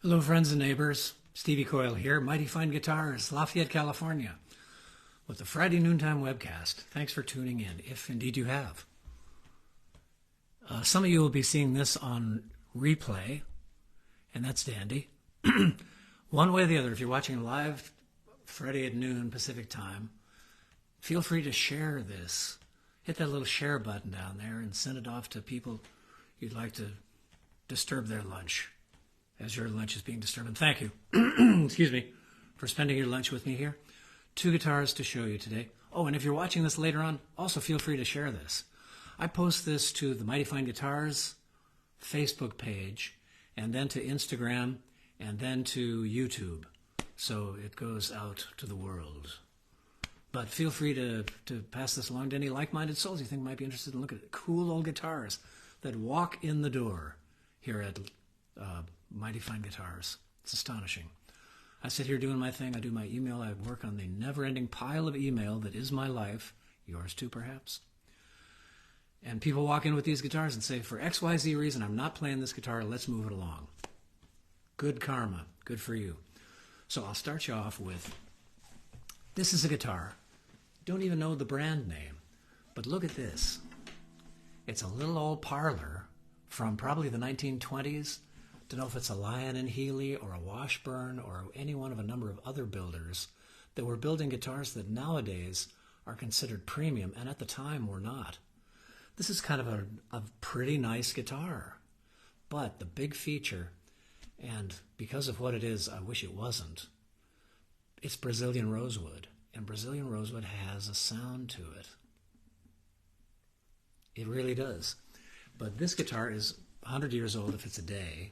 Hello, friends and neighbors. Stevie Coyle here, Mighty Fine Guitars, Lafayette, California, with the Friday Noontime webcast. Thanks for tuning in, if indeed you have. Some of you will be seeing this on replay, and that's dandy. One way or the other, if you're watching live Friday at noon Pacific time, feel free to share this. Hit that little share button down there and send it off to people you'd like to disturb their lunch, as your lunch is being disturbed. And thank you, excuse me, for spending your lunch with me here. 2 guitars to show you today. Oh, and if you're watching this later on, also feel free to share this. I post this to the Mighty Fine Guitars Facebook page, and then to Instagram, and then to YouTube. So it goes out to the world. But feel free to pass this along to any like-minded souls you think might be interested in looking at cool old guitars that walk in the door here at Mighty Fine Guitars. It's astonishing. I sit here doing my thing. I do my email. I work on the never-ending pile of email that is my life. Yours too, perhaps. And people walk in with these guitars and say, for XYZ reason, I'm not playing this guitar. Let's move it along. Good karma. Good for you. So I'll start you off with, this is a guitar. Don't even know the brand name. But look at this. It's a little old parlor from probably the 1920s. Don't know if it's a Lyon Healy or a Washburn or any one of a number of other builders that were building guitars that nowadays are considered premium and at the time were not. This is kind of a pretty nice guitar, but the big feature, and because of what it is, I wish it wasn't, it's Brazilian rosewood, and Brazilian rosewood has a sound to it. It really does. But this guitar is 100 years old if it's a day.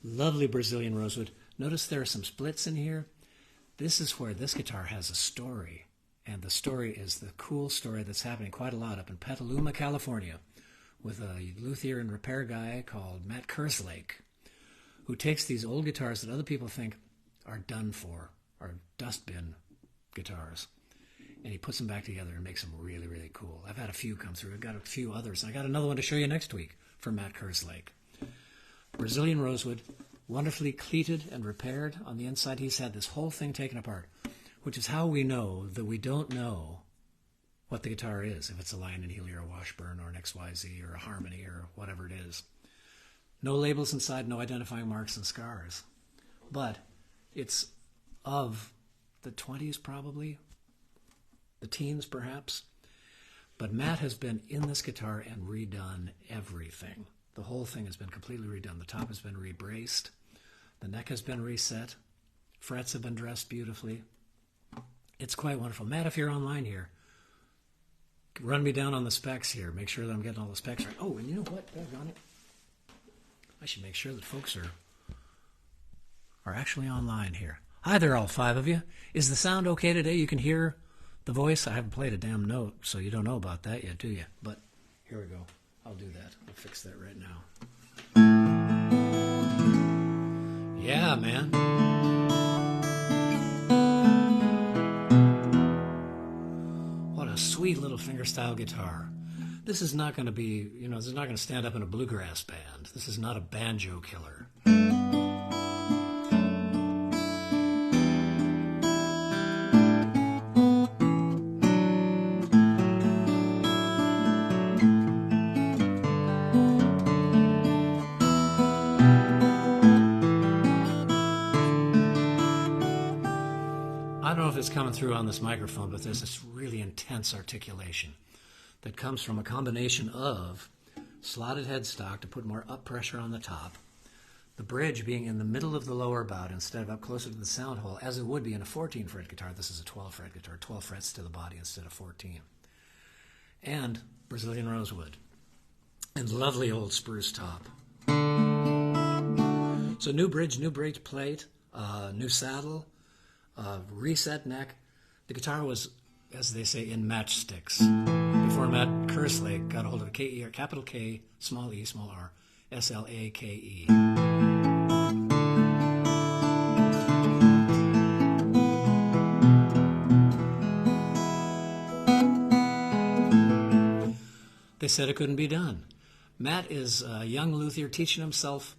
Lovely Brazilian rosewood. Notice there are some splits in here. This is where this guitar has a story. And the story is the cool story that's happening quite a lot up in Petaluma, California, with a luthier and repair guy called Matt Kerslake, who takes these old guitars that other people think are done for, are dustbin guitars, and he puts them back together and makes them really, really cool. I've had a few come through. I've got a few others. I got another one to show you next week from Matt Kerslake. Brazilian rosewood, wonderfully cleated and repaired. On the inside, he's had this whole thing taken apart, which is how we know that we don't know what the guitar is, if it's a Lyon Healy or a Washburn or an XYZ or a Harmony or whatever it is. No labels inside, no identifying marks and scars. But it's of the 20s probably, the teens perhaps. But Matt has been in this guitar and redone everything. The whole thing has been completely redone. The top has been rebraced. The neck has been reset. Frets have been dressed beautifully. It's quite wonderful. Matt, if you're online here, run me down on the specs here. Make sure that I'm getting all the specs right. Oh, and you know what? Doggone it. I should make sure that folks are actually online here. Hi there, all 5 of you. Is the sound okay today? You can hear the voice? I haven't played a damn note, so you don't know about that yet, do you? But here we go. I'll do that. I'll fix that right now. Yeah, man. What a sweet little fingerstyle guitar. This is not going to be, this is not going to stand up in a bluegrass band. This is not a banjo killer. I don't know if it's coming through on this microphone, but there's this really intense articulation that comes from a combination of slotted headstock to put more up pressure on the top, the bridge being in the middle of the lower bout instead of up closer to the sound hole, as it would be in a 14-fret guitar. This is a 12-fret guitar, 12 frets to the body instead of 14. And Brazilian rosewood. And lovely old spruce top. So new bridge, new brake plate, new saddle, reset neck. The guitar was, as they say, in matchsticks before Matt Kerslake got a hold of a K-E, or capital K, small e, small r, S-L-A-K-E. They said it couldn't be done. Matt is a young luthier teaching himself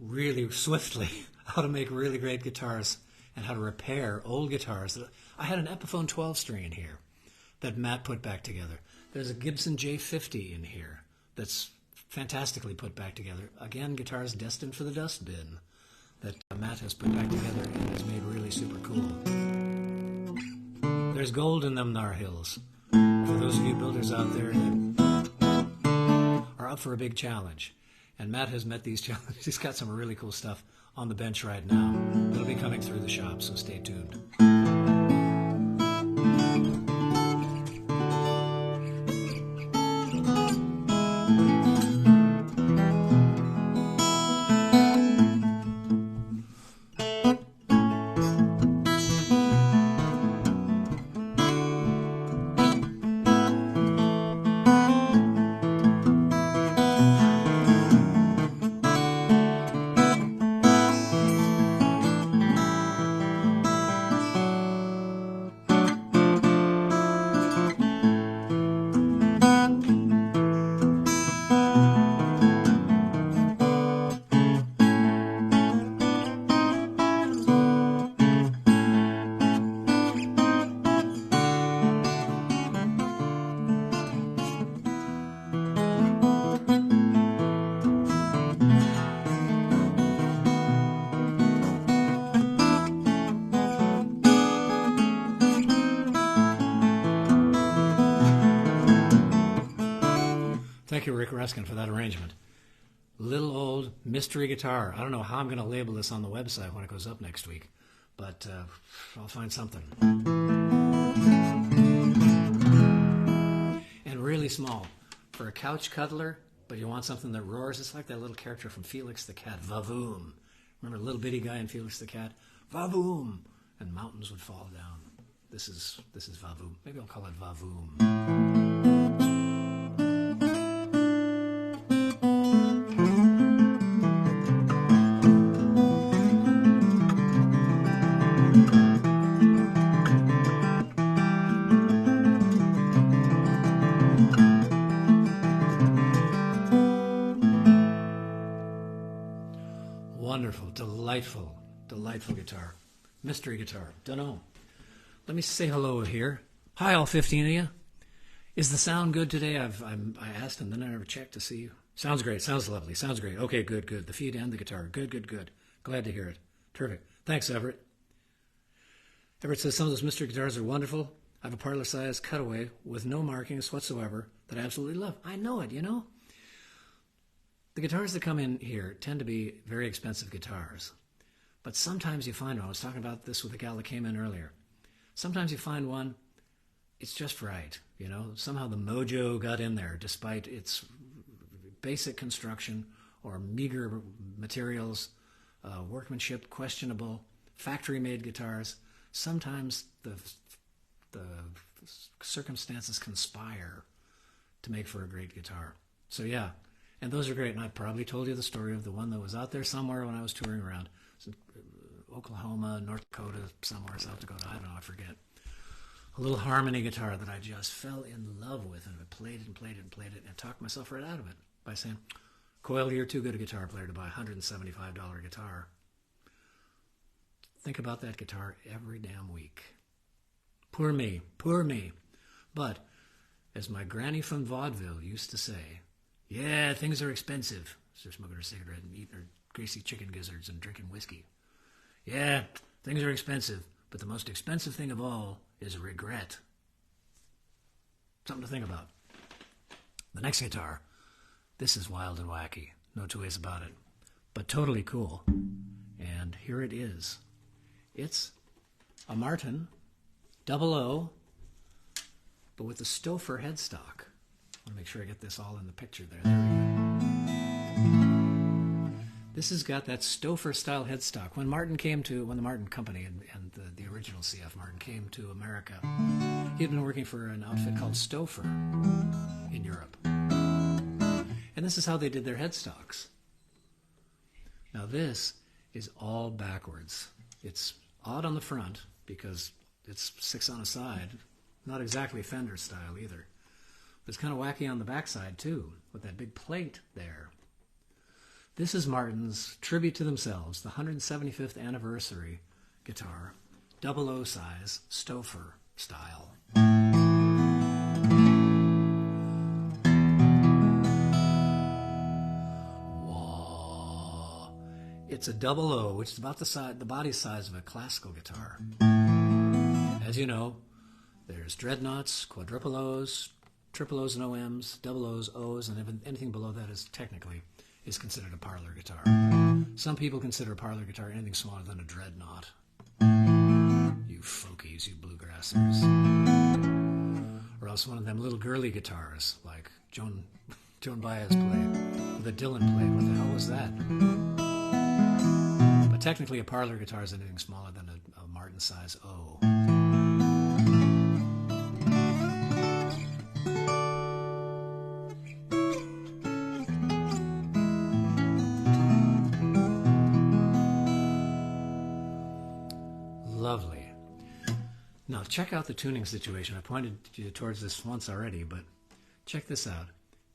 really swiftly how to make really great guitars and how to repair old guitars. I had an Epiphone 12-string in here that Matt put back together. There's a Gibson J50 in here that's fantastically put back together. Again, guitars destined for the dustbin that Matt has put back together and has made really super cool. There's gold in them Nar Hills. For those of you builders out there that are up for a big challenge. And Matt has met these challenges. He's got some really cool stuff on the bench right now. It'll be coming through the shop, so stay tuned. Thank you, Rick Ruskin, for that arrangement. Little old mystery guitar. I don't know how I'm going to label this on the website when it goes up next week, but I'll find something. And really small. For a couch cuddler, but you want something that roars. It's like that little character from Felix the Cat, Vavoom. Remember the little bitty guy in Felix the Cat? Vavoom! And mountains would fall down. This is Vavoom. Maybe I'll call it Vavoom. Wonderful, delightful guitar. Mystery guitar. Dunno. Let me say hello here. Hi, all 15 of you. Is the sound good today? I asked and then I never checked to see. Sounds great. Sounds lovely. Sounds great. Okay, good. The feed and the guitar. Good. Glad to hear it. Terrific. Thanks, Everett. Everett says some of those mystery guitars are wonderful. I have a parlor size cutaway with no markings whatsoever that I absolutely love. I know it, you know. The guitars that come in here tend to be very expensive guitars. But sometimes you find one. I was talking about this with a gal that came in earlier. Sometimes you find one, it's just right. You know, somehow the mojo got in there despite its basic construction or meager materials, workmanship questionable, factory-made guitars. Sometimes the circumstances conspire to make for a great guitar. So yeah. And those are great, and I probably told you the story of the one that was out there somewhere when I was touring around. It was in Oklahoma, North Dakota, somewhere, South Dakota, I don't know, I forget. A little harmony guitar that I just fell in love with, and I played and talked myself right out of it by saying, Coyle, you're too good a guitar player to buy a $175 guitar. Think about that guitar every damn week. Poor me. But, as my granny from vaudeville used to say, yeah, things are expensive. She's smoking her cigarette and eating her greasy chicken gizzards and drinking whiskey. Yeah, things are expensive, but the most expensive thing of all is regret. Something to think about. The next guitar, this is wild and wacky. No two ways about it. But totally cool. And here it is. It's a Martin 00, but with the Stauffer headstock. I want to make sure I get this all in the picture there. There we go. This has got that Stauffer style headstock. When the Martin Company and the original CF Martin came to America, he had been working for an outfit called Stauffer in Europe. And this is how they did their headstocks. Now this is all backwards. It's odd on the front because it's 6 on a side. Not exactly Fender style either. It's kind of wacky on the backside, too, with that big plate there. This is Martin's tribute to themselves, the 175th anniversary guitar, 00 size, Stauffer style. Whoa. It's a 00, which is about the body size of a classical guitar. As you know, there's dreadnoughts, quadruple O's, triple O's and OMs, double O's, O's, and anything below that is considered a parlor guitar. Some people consider a parlor guitar anything smaller than a dreadnought. You folkies, you bluegrassers. Or else one of them little girly guitars like Joan Baez played, or that Dylan played. What the hell was that? But technically a parlor guitar is anything smaller than a Martin size O. Lovely. Now check out the tuning situation. I pointed you towards this once already, but check this out.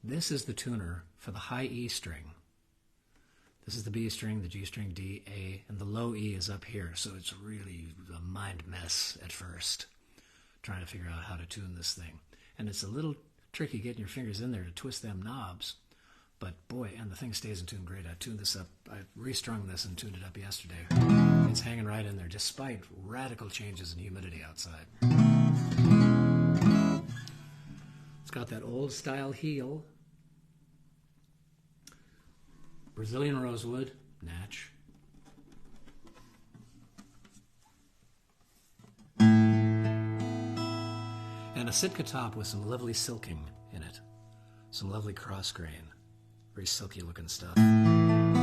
This is the tuner for the high E string. This is the B string, the G string, D, A, and the low E is up here. So it's really a mind mess at first, trying to figure out how to tune this thing. And it's a little tricky getting your fingers in there to twist them knobs. But boy, and the thing stays in tune great. I tuned this up, I restrung this and tuned it up yesterday. It's hanging right in there, despite radical changes in humidity outside. It's got that old style heel. Brazilian rosewood, natch. And a Sitka top with some lovely silking in it. Some lovely cross grain. Very silky looking stuff. From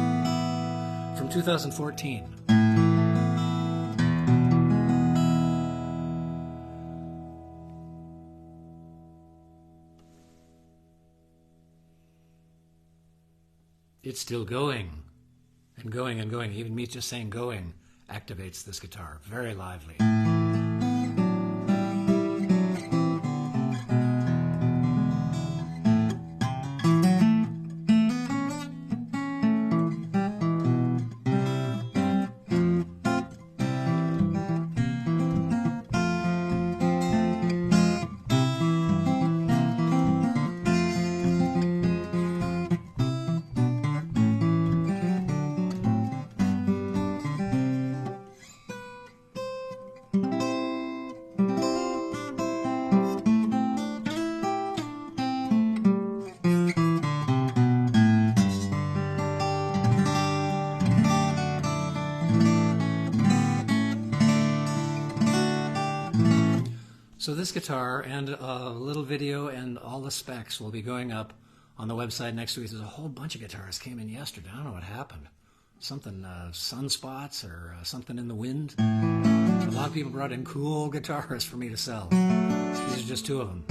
2014. It's still going and going and going. Even me just saying going activates this guitar. Very lively. So this guitar and a little video and all the specs will be going up on the website next week. There's a whole bunch of guitars came in yesterday. I don't know what happened. Something, sunspots or something in the wind. A lot of people brought in cool guitars for me to sell. These are just two of them.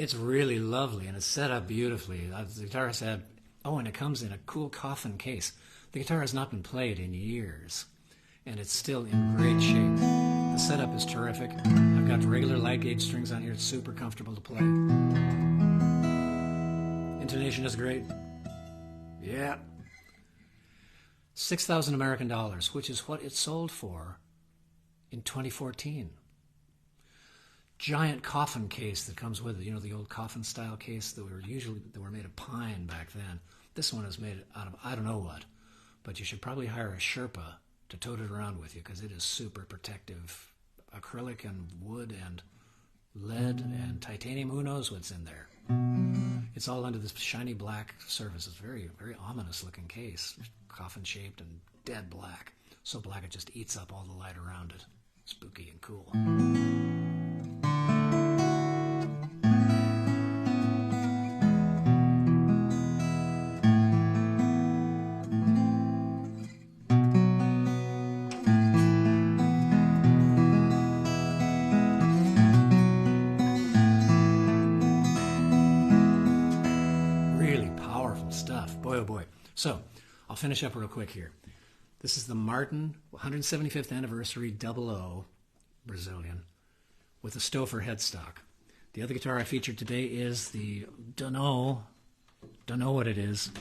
It's really lovely, and it's set up beautifully. The guitar said, oh, and it comes in a cool coffin case. The guitar has not been played in years, and it's still in great shape. The setup is terrific. I've got regular light gauge strings on here. It's super comfortable to play. Intonation is great. Yeah. 6,000 American dollars, which is what it sold for in 2014. Giant coffin case that comes with it. You know, the old coffin style case that were made of pine back then. This one is made out of I don't know what, but you should probably hire a Sherpa to tote it around with you because it is super protective acrylic and wood and lead and titanium. Who knows what's in there? It's all under this shiny black surface. It's very, very ominous looking case, coffin shaped and dead black. So black it just eats up all the light around it. Spooky and cool. Boy, oh boy. So, I'll finish up real quick here. This is the Martin 175th Anniversary 00 Brazilian with a Stauffer headstock. The other guitar I featured today is the Dunno. Don't know what it is.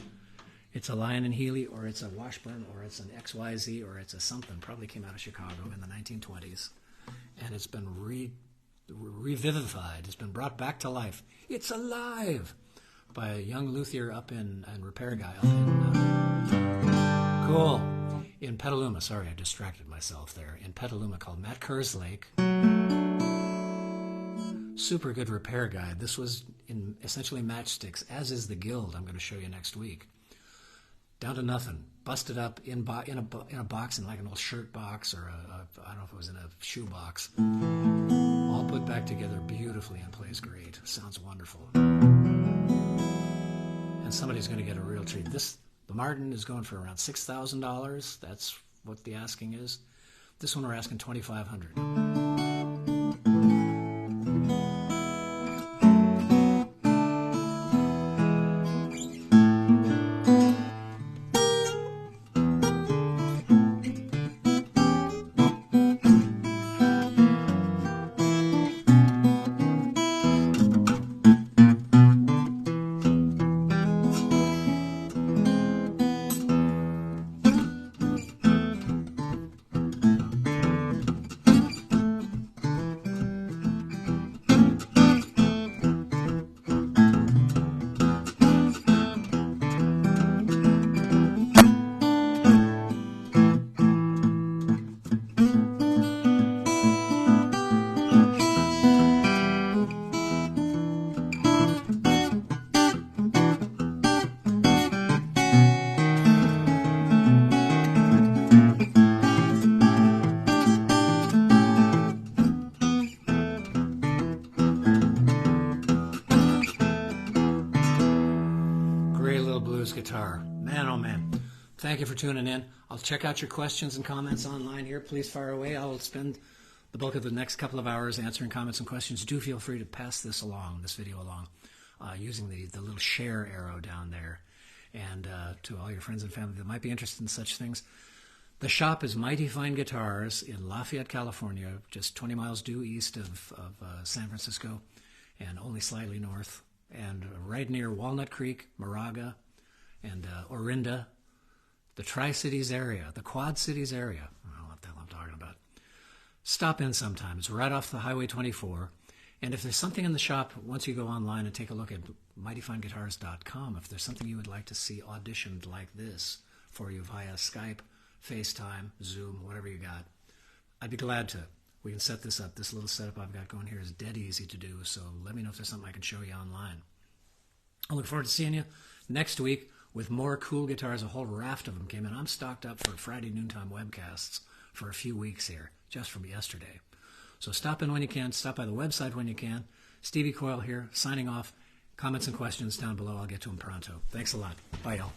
It's a Lyon Healy, or it's a Washburn, or it's an XYZ, or it's a something. Probably came out of Chicago in the 1920s. And it's been revivified. It's been brought back to life. It's alive! By a young luthier and repair guy up in Petaluma. Sorry, I distracted myself there. In Petaluma, called Matt Kerslake. Super good repair guy. This was in essentially matchsticks, as is the Guild I'm going to show you next week. Down to nothing. Busted up in a box, in like an old shirt box, or I don't know if it was in a shoe box. All put back together beautifully and plays great. Sounds wonderful. And somebody's going to get a real treat. The Martin is going for around $6,000. That's what the asking is. This one we're asking $2,500. Guitar. Man, oh man. Thank you for tuning in. I'll check out your questions and comments online here. Please fire away. I will spend the bulk of the next couple of hours answering comments and questions. Do feel free to pass this video along, using the little share arrow down there. And to all your friends and family that might be interested in such things. The shop is Mighty Fine Guitars in Lafayette, California, just 20 miles due east of San Francisco, and only slightly north, and right near Walnut Creek, Moraga, and Orinda, the Tri-Cities area, the Quad Cities area. I don't know what the hell I'm talking about. Stop in sometime. It's right off the Highway 24. And if there's something in the shop, once you go online and take a look at mightyfineguitars.com, if there's something you would like to see auditioned like this for you via Skype, FaceTime, Zoom, whatever you got, I'd be glad to. We can set this up. This little setup I've got going here is dead easy to do, so let me know if there's something I can show you online. I look forward to seeing you next week with more cool guitars. A whole raft of them came in. I'm stocked up for Friday noontime webcasts for a few weeks here, just from yesterday. So stop in when you can. Stop by the website when you can. Stevie Coyle here, signing off. Comments and questions down below. I'll get to them pronto. Thanks a lot. Bye, y'all.